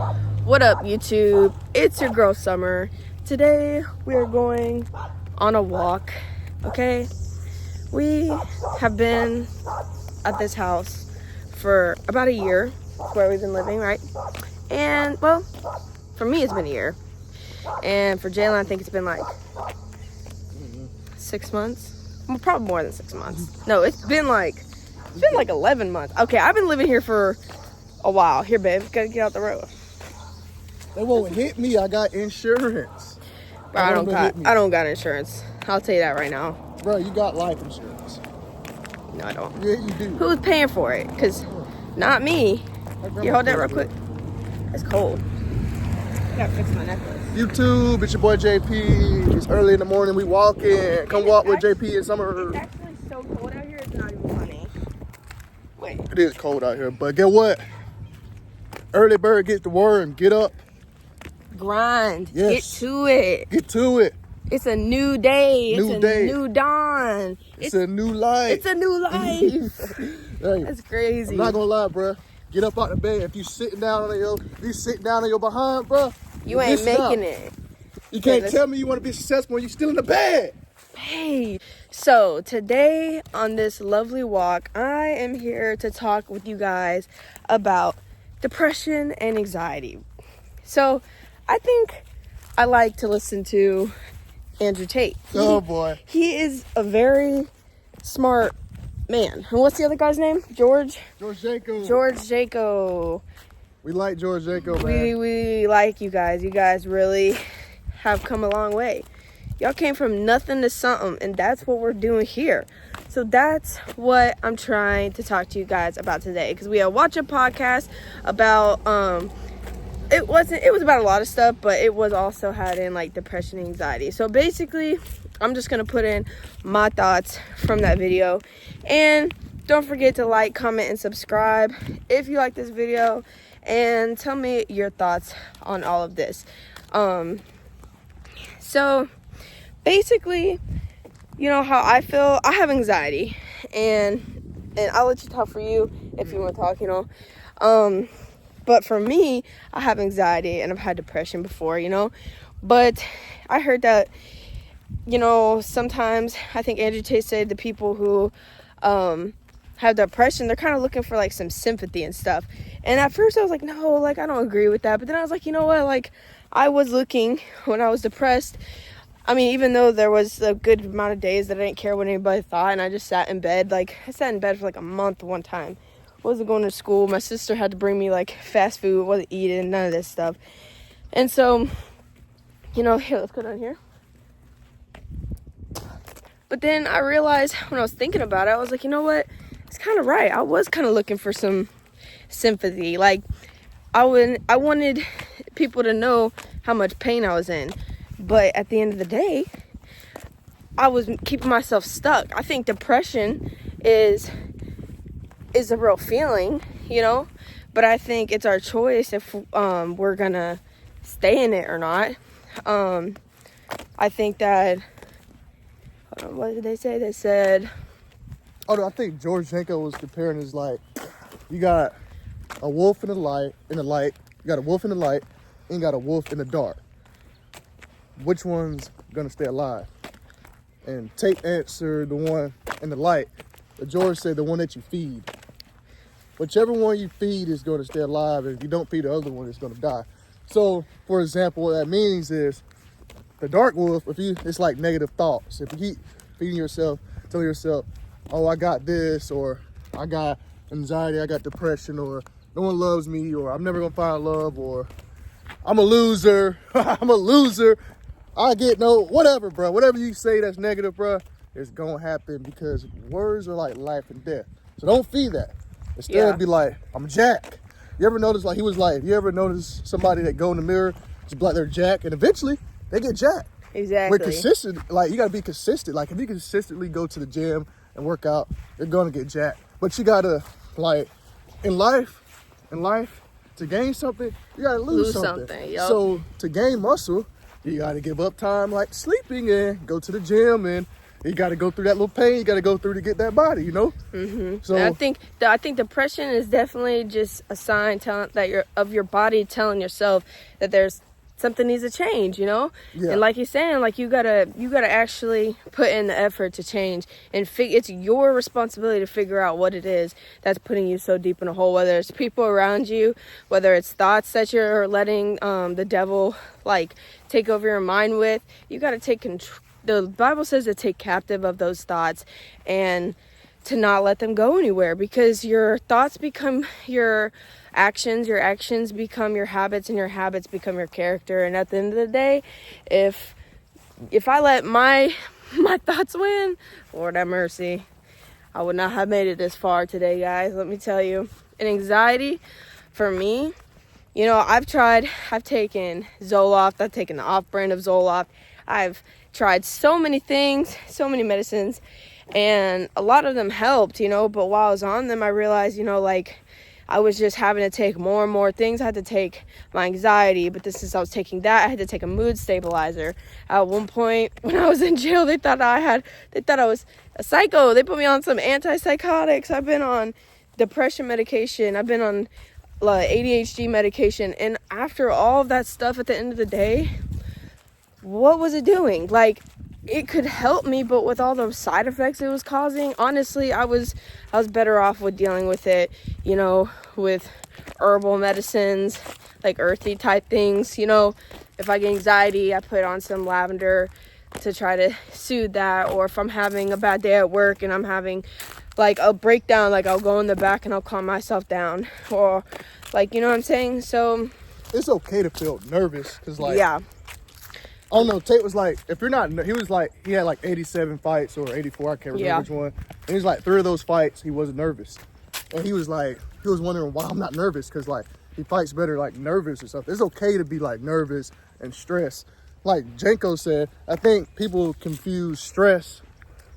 What up, YouTube? It's your girl Summer. Today we are going on a walk, okay? We have been at this house for about a year, where we've been living, right? And, well, for me it's been a year. And for Jalen, I think it's been like 6 months. Well, probably more than 6 months. No, it's been like 11 months. Okay, I've been living here for a while. Here, babe, gotta get out the road. They won't hit me. I got insurance. Bro, I don't got insurance. I'll tell you that right now. Bro, you got life insurance. No, I don't. Yeah, you do. Who's paying for it? Because not me. You hold that real quick. It's cold. I gotta fix my necklace. YouTube, it's your boy JP. It's early in the morning. We walking. Come walk with JP in Summer. It's actually so cold out here. It's not even funny. Wait. It is cold out here, but get what? Early bird gets the worm. Get up. Grind. Yes. Get to it. Get to it. It's a new day. New it's day. a new dawn. It's a new life. It's a new life. Hey, That's crazy. I'm not gonna lie, bro. Get up out the bed. If you sitting down on your behind, bro. You ain't making it. You can't tell me you want to be successful when you're still in the bed. Hey, so today on this lovely walk, I am here to talk with you guys about depression and anxiety. So I think I like to listen to Andrew Tate. Oh boy. He is a very smart man. And what's the other guy's name? George Jaco. We like George Jaco, man. We like you guys. You guys really have come a long way. Y'all came from nothing to something, and that's what we're doing here. So that's what I'm trying to talk to you guys about today, because we had watched a podcast about it was about a lot of stuff, but it was also had in like depression and anxiety. So basically, I'm just gonna put in my thoughts from that video, and don't forget to like, comment, and subscribe if you like this video, and tell me your thoughts on all of this. So basically, you know how I feel. I have anxiety, and I'll let you talk for you if you want to talk, you know. But for me, I have anxiety and I've had depression before, you know. But I heard that, you know, sometimes I think Andrew Tate said the people who have depression, they're kind of looking for like some sympathy and stuff. And at first I was like, no, like I don't agree with that. But then I was like, you know what, like I was looking when I was depressed. I mean, even though there was a good amount of days that I didn't care what anybody thought, and I just sat in bed. Like I sat in bed for like a month one time. Wasn't going to school. My sister had to bring me like fast food, wasn't eating, none of this stuff. And so, you know, here, let's go down here. But then I realized when I was thinking about it, I was like, you know what? It's kind of right. I was kind of looking for some sympathy. Like, I wanted people to know how much pain I was in. But at the end of the day, I was keeping myself stuck. I think depression is a real feeling, you know? But I think it's our choice if we're gonna stay in it or not. I think that, hold on, what did they say? They said, Oh no, I think George Jaco was comparing his like, you got a wolf in the light, you got a wolf in the light, and you got a wolf in the dark. Which one's gonna stay alive? And Tate answered the one in the light. But George said the one that you feed. Whichever one you feed is gonna stay alive, and if you don't feed the other one, it's gonna die. So, for example, what that means is the dark wolf, it's like negative thoughts. If you keep feeding yourself, telling yourself, oh, I got this, or I got anxiety, I got depression, or no one loves me, or I'm never gonna find love, or I'm a loser, I get no, whatever, bro. Whatever you say that's negative, bro, it's gonna happen, because words are like life and death. So don't feed that. Instead, be like, I'm Jack. You ever notice, like, you ever notice somebody that go in the mirror, just be like they're Jack, and eventually they get Jack. exactly. We're consistent, like, you gotta be consistent. Like, if you consistently go to the gym and work out, you're gonna get Jack. But you gotta, like, in life, to gain something, you gotta lose something. Yep. So to gain muscle, you gotta give up time like sleeping and go to the gym and You got to go through that little pain. You got to go through to get that body, you know? So And I think depression is definitely just a sign telling that your body telling yourself that there's something needs to change, you know? Yeah. And like you're saying, like you gotta actually put in the effort to change, and it's your responsibility to figure out what it is that's putting you so deep in a hole, whether it's people around you, whether it's thoughts that you're letting the devil like take over your mind with. You gotta take control. The Bible says to take captive of those thoughts and to not let them go anywhere, because your thoughts become your actions become your habits, and your habits become your character. And at the end of the day, if I let my thoughts win, Lord have mercy, I would not have made it this far today, guys. Let me tell you. And anxiety, for me, you know, I've taken Zoloft, I've taken the off-brand of Zoloft, I've tried so many things, so many medicines, and a lot of them helped, you know, but while I was on them, I realized, you know, like, I was just having to take more and more things. I had to take my anxiety, but since I was taking that, I had to take a mood stabilizer. At one point, when I was in jail, they thought I was a psycho. They put me on some antipsychotics. I've been on depression medication. I've been on ADHD medication. And after all of that stuff, at the end of the day, what was it doing? Like, it could help me, but with all those side effects it was causing, honestly, I was better off with dealing with it, you know, with herbal medicines, like earthy type things. You know, if I get anxiety, I put on some lavender to try to soothe that. Or if I'm having a bad day at work and I'm having like a breakdown, like I'll go in the back and I'll calm myself down. Or like, you know what I'm saying? So it's okay to feel nervous, because like, yeah. I don't know, Tate was like, if you're not, he had like 87 fights or 84, I can't remember which one. And he was like, 3 of those fights, he wasn't nervous. And he was wondering why I'm not nervous, because like, he fights better like nervous or something. It's okay to be like nervous and stressed. Like Janko said, I think people confuse stress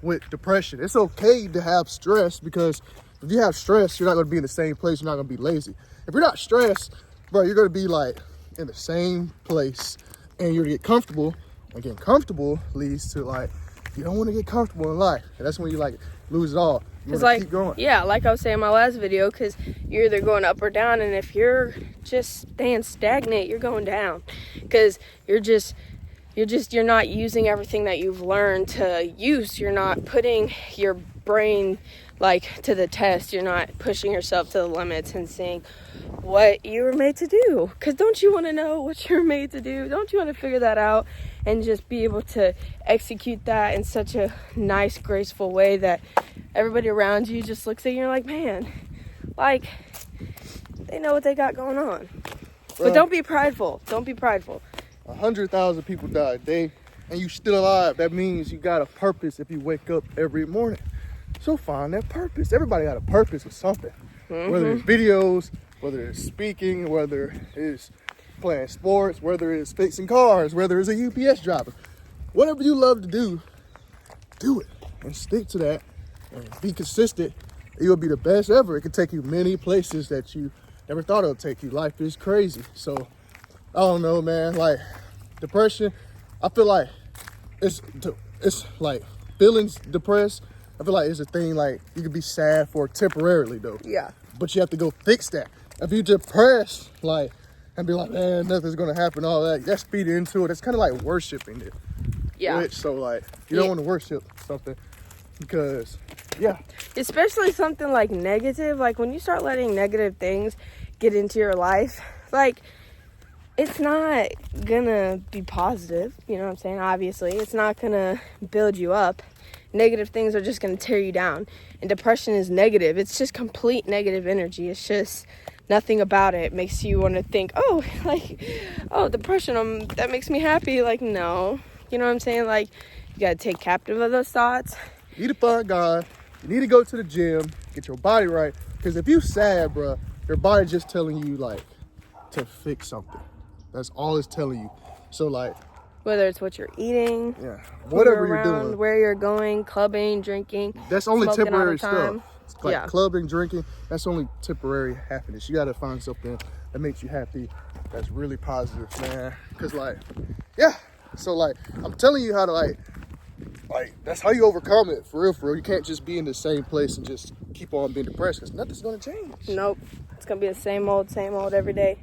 with depression. It's okay to have stress, because if you have stress, you're not going to be in the same place. You're not going to be lazy. If you're not stressed, bro, you're going to be like in the same place. And you're gonna get comfortable, and getting comfortable leads to like, you don't want to get comfortable in life, and that's when you like lose it all. You want to keep going. Yeah, like I was saying in my last video, because you're either going up or down, and if you're just staying stagnant, you're going down, because you're not using everything that you've learned to use. You're not putting your brain like to the test. You're not pushing yourself to the limits and seeing what you were made to do. Because don't you want to know what you're made to do? Don't you want to figure that out and just be able to execute that in such a nice, graceful way that everybody around you just looks at you and you're like, man, like, they know what they got going on. But don't be prideful. Don't be prideful. 100,000 people die a day, and you still alive. That means you got a purpose if you wake up every morning. So find that purpose. Everybody got a purpose with something. Whether it's videos, whether it's speaking, whether it's playing sports, whether it's fixing cars, whether it's a UPS driver. Whatever you love to do, do it and stick to that and be consistent. You'll be the best ever. It can take you many places that you never thought it would take you. Life is crazy. So, I don't know, man. Like, depression, I feel like it's like feelings depressed. I feel like it's a thing, like, you can be sad for temporarily, though. Yeah. But you have to go fix that. If you're depressed, like, and be like, man, nothing's going to happen, all that, that's feeding into it. It's kind of like worshiping it. Yeah. So, like, you don't want to worship something because, yeah. Especially something like negative. Like, when you start letting negative things get into your life, like, it's not gonna be positive. You know what I'm saying? Obviously, it's not gonna build you up. Negative things are just going to tear you down. And depression is negative. It's just complete negative energy. It's just nothing about it makes you want to think, oh, like, oh, depression, that makes me happy. Like, no. You know what I'm saying? Like, you got to take captive of those thoughts. You need to find God. You need to go to the gym, get your body right. Because if you sad, bro, your body's just telling you, like, to fix something. That's all it's telling you. So, like, whether it's what you're eating, yeah, whatever you're doing, where you're going, clubbing, drinking, that's only temporary stuff. Like yeah. Clubbing, drinking, that's only temporary happiness. You got to find something that makes you happy, that's really positive, man. Because, like, yeah. So, like, I'm telling you how to, like, like, that's how you overcome it, for real, for real. You can't just be in the same place and just keep on being depressed, because nothing's going to change. Nope. It's going to be the same old every day.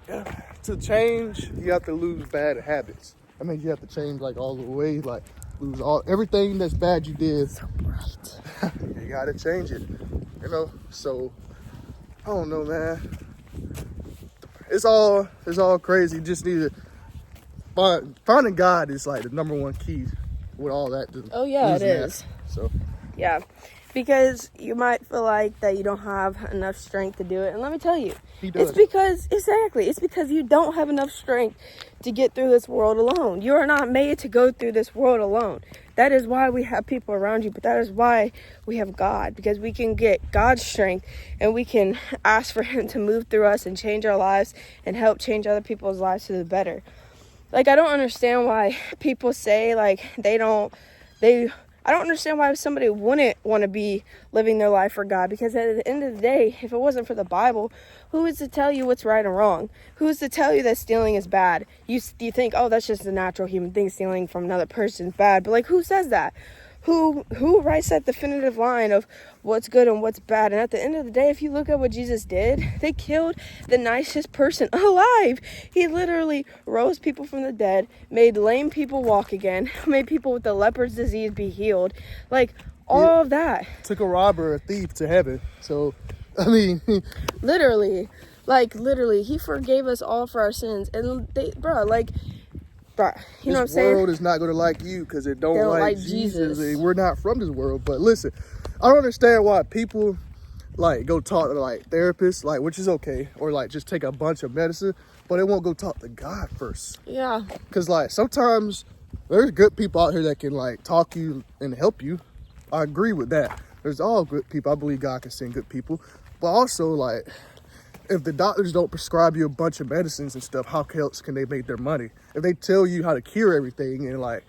Yeah. To change, you have to lose bad habits. I mean, you have to change, like, all the way, like, lose everything that's bad you did. So bright. You got to change it, you know? So, I don't know, man. It's all crazy. You just need to finding God is, like, the number one key with all that. Oh, yeah, it is. So, yeah, because you might feel like that you don't have enough strength to do it. And let me tell you, he does. It's because you don't have enough strength to get through this world alone. You are not made to go through this world alone. That is why we have people around you, but that is why we have God, because we can get God's strength and we can ask for him to move through us and change our lives and help change other people's lives to the better. Like, I don't understand why people say, like, I don't understand why somebody wouldn't want to be living their life for God, because at the end of the day, if it wasn't for the Bible, who is to tell you what's right and wrong? Who is to tell you that stealing is bad? You think, oh, that's just a natural human thing, stealing from another person's bad. But, like, who says that? Who writes that definitive line of what's good and what's bad? And at the end of the day, if you look at what Jesus did, they killed the nicest person alive. He literally rose people from the dead, made lame people walk again, made people with the leopard's disease be healed. Like, all of that. Took a robber, a thief to heaven. So, I mean... literally, he forgave us all for our sins. And you know what I'm saying? This world is not going to like you because it don't like Jesus. And we're not from this world. But listen, I don't understand why people, like, go talk to, like, therapists, like, which is okay, or, like, just take a bunch of medicine, but they won't go talk to God first. Yeah. Because, like, sometimes there's good people out here that can, like, talk you and help you. I agree with that. There's all good people. I believe God can send good people. But also, like, if the doctors don't prescribe you a bunch of medicines and stuff, how else can they make their money? If they tell you how to cure everything and, like,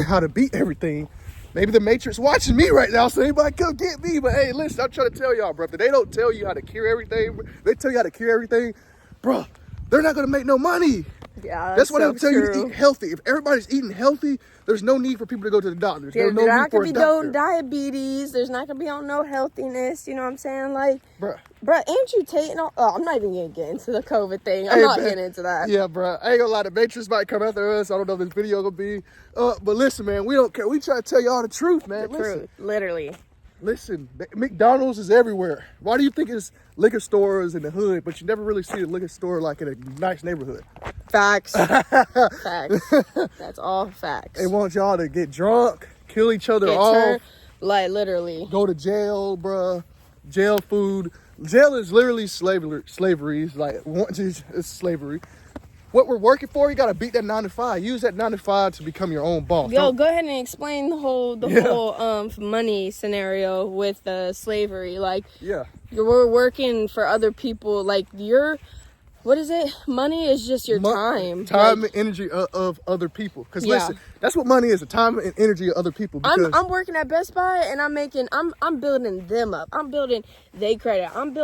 how to beat everything, maybe the Matrix watching me right now, so anybody come get me. But hey, listen, I'm trying to tell y'all, bro, if they don't tell you how to cure everything, they tell you how to cure everything, bro, they're not going to make no money. Yeah, that's why so they'll tell you to eat healthy. If everybody's eating healthy, there's no need for people to go to the doctors. There's no not need for gonna be no diabetes. There's not gonna be on no healthiness. You know what I'm saying? Like, bruh, amputate. I'm not even gonna get into the COVID thing. I'm not getting into that. Yeah, bruh. I ain't gonna lie. The Matrix might come after us. I don't know if this video gonna be. But listen, man, we don't care. We try to tell y'all the truth, man. Truth, literally. Listen, McDonald's is everywhere. Why do you think it's liquor stores in the hood, but you never really see a liquor store like in a nice neighborhood? Facts. Facts. That's all facts. They want y'all to get drunk, kill each other off. Like, literally. Go to jail, bruh. Jail food. Jail is literally slavery. It's like, it's slavery. What we're working for, you gotta beat that 9 to 5. Use that 9 to 5 to become your own boss. Go ahead and explain the whole money scenario with slavery. Like, we're working for other people. Like, what is it? Money is just your time. Time and energy of other people. Because listen, that's what money is, the time and energy of other people. I'm working at Best Buy and I'm building them up. I'm building their credit. I'm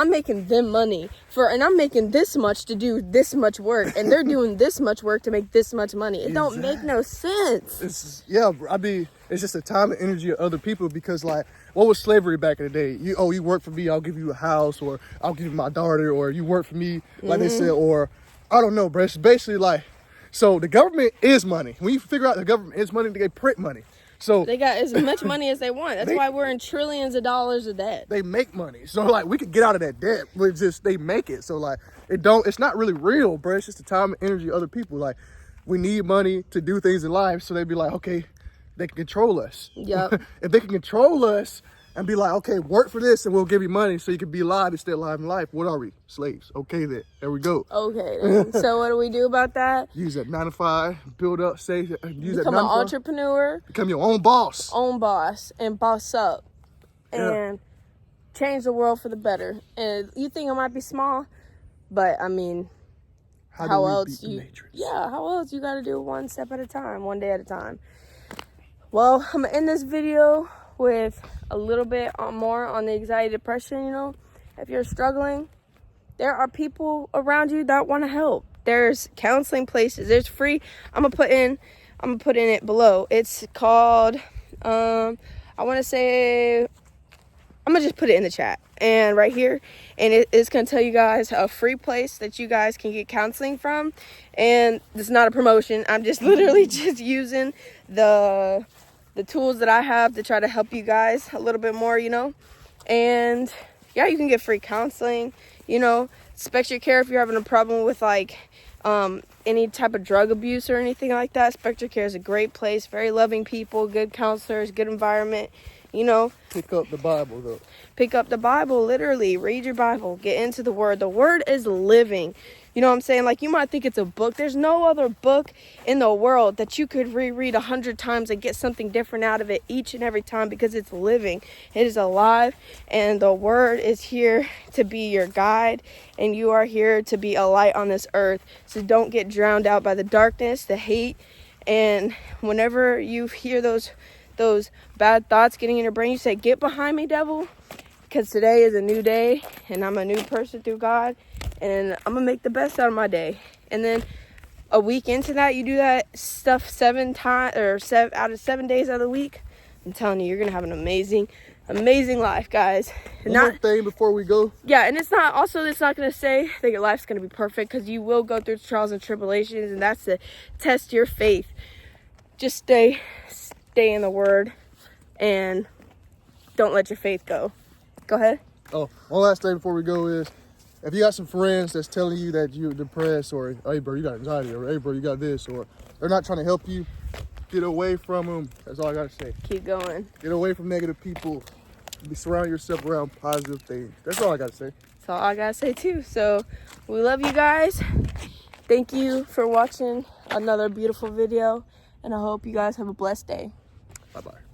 making them money and I'm making this much to do this much work. And they're doing this much work to make this much money. It don't make no sense. It's just the time and energy of other people, because, like, what was slavery back in the day? You work for me, I'll give you a house, or I'll give you my daughter, or you work for me, like they said, or I don't know, bro. It's basically like, so the government is money. When you figure out the government is money, they print money. So they got as much money as they want. That's why we're in trillions of dollars of debt. They make money. So, like, we could get out of that debt, but they make it. So, like, it's not really real, bro. It's just the time and energy of other people. Like, we need money to do things in life, so they'd be like, okay, they can control us. Yep. If they can control us and be like, okay, work for this and we'll give you money so you can be alive and stay alive in life, what are we? Slaves. Okay, then. There we go. Okay, then. So what do we do about that? Use that 9 to 5, build up, use that 9 to 5. Become an entrepreneur. Become your own boss. And boss up. And change the world for the better. And you think it might be small, but, I mean, how else you got to do it one step at a time, one day at a time. Well, I'm going to end this video with a little bit more on the anxiety, depression. You know, if you're struggling, there are people around you that want to help. There's counseling places. There's free. I'm going to put in I'm gonna put in it below. It's called, I want to say, I'm gonna just put it in the chat and right here, and it's gonna tell you guys a free place that you guys can get counseling from. And it's not a promotion. I'm just literally just using the tools that I have to try to help you guys a little bit more, you know. And yeah, you can get free counseling, you know. Spectre Care, if you're having a problem with like any type of drug abuse or anything like that, Spectre Care is a great place. Very loving people, good counselors, good environment, you know. Pick up the Bible, though. Pick up the Bible, literally. Read your Bible. Get into the Word. The Word is living. You know what I'm saying? Like, you might think it's a book. There's no other book in the world that you could reread 100 times and get something different out of it each and every time, because it's living. It is alive, and the Word is here to be your guide, and you are here to be a light on this earth. So don't get drowned out by the darkness, the hate, and whenever you hear those bad thoughts getting in your brain, you say, "Get behind me, devil," because today is a new day, and I'm a new person through God, and I'm gonna make the best out of my day. And then a week into that, you do that stuff 7 times, or 7 out of 7 days out of the week. I'm telling you, you're gonna have an amazing life, guys. One more thing before we go. Yeah, and it's not gonna say that your life's gonna be perfect, because you will go through trials and tribulations, and that's to test your faith. Just stay in the Word, and don't let your faith go. Go ahead. Oh, one last thing before we go is, if you got some friends that's telling you that you're depressed, or hey bro, you got anxiety, or hey bro, you got this, or they're not trying to help you, get away from them. That's all I gotta say. Keep going. Get away from negative people. Surround yourself around positive things. That's all I gotta say. That's all I gotta say too. So we love you guys. Thank you for watching another beautiful video, and I hope you guys have a blessed day. Bye-bye.